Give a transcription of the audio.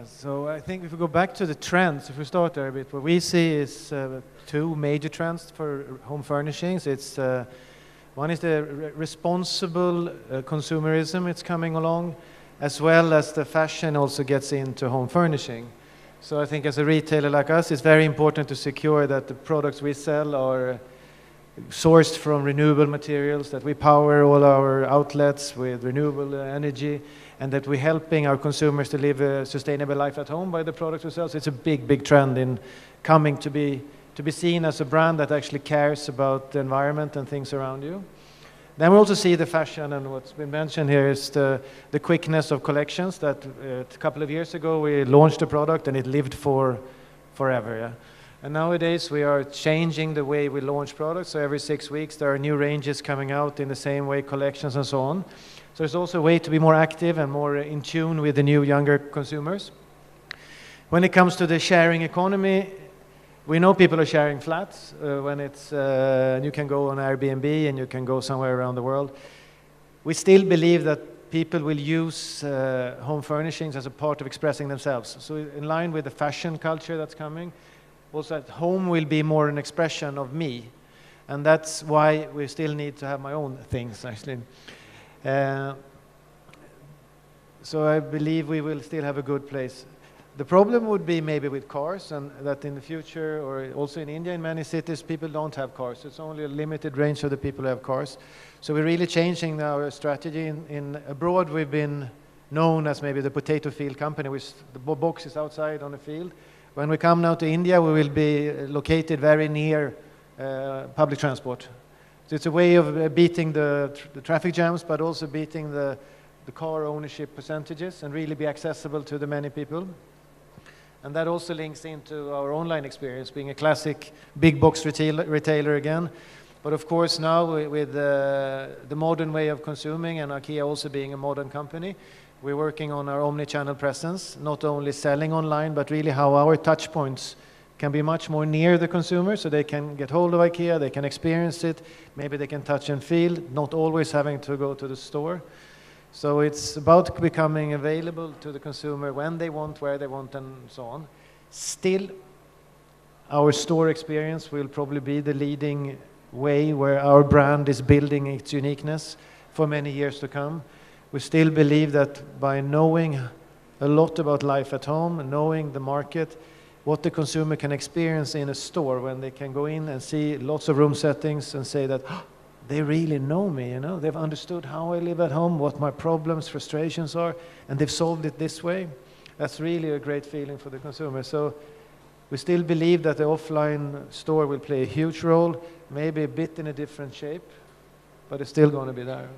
So I think if we go back to the trends, if we start there a bit, what we see is two major trends for home furnishings. It's one is the responsible consumerism, it's coming along, as well as the fashion also gets into home furnishing. So I think as a retailer like us, it's very important to secure that the products we sell are sourced from renewable materials, that we power all our outlets with renewable energy, and that we're helping our consumers to live a sustainable life at home by the products we sell. So it's a big, big trend in coming to be seen as a brand that actually cares about the environment and things around you. Then we also see the fashion, and what's been mentioned here is the quickness of collections. That a couple of years ago we launched a product and it lived forever. Yeah? And nowadays we are changing the way we launch products. So every 6 weeks there are new ranges coming out in the same way, collections and so on. So it's also a way to be more active and more in tune with the new younger consumers. When it comes to the sharing economy, we know people are sharing flats when it's you can go on Airbnb and you can go somewhere around the world. We still believe that people will use home furnishings as a part of expressing themselves. So in line with the fashion culture that's coming, also at home will be more an expression of me. And that's why we still need to have my own things, actually. So I believe we will still have a good place. The problem would be maybe with cars, and that in the future, or also in India, in many cities, people don't have cars. It's only a limited range of the people who have cars. So we're really changing our strategy. In abroad, we've been known as maybe the potato field company, which the box is outside on the field. When we come now to India, we will be located very near public transport. So it's a way of beating the traffic jams, but also beating the car ownership percentages and really be accessible to the many people. And that also links into our online experience, being a classic big box retailer again. But of course now with the modern way of consuming, and IKEA also being a modern company, we're working on our omni-channel presence, not only selling online, but really how our touch points can be much more near the consumer, so they can get hold of IKEA, they can experience it, maybe they can touch and feel, not always having to go to the store. So it's about becoming available to the consumer when they want, where they want, and so on. Still, our store experience will probably be the leading way where our brand is building its uniqueness for many years to come. We still believe that by knowing a lot about life at home, and knowing the market, what the consumer can experience in a store when they can go in and see lots of room settings and say that, oh, they really know me, you know, they've understood how I live at home, what my problems, frustrations are, and they've solved it this way. That's really a great feeling for the consumer. So we still believe that the offline store will play a huge role, maybe a bit in a different shape, but it's still going to be there.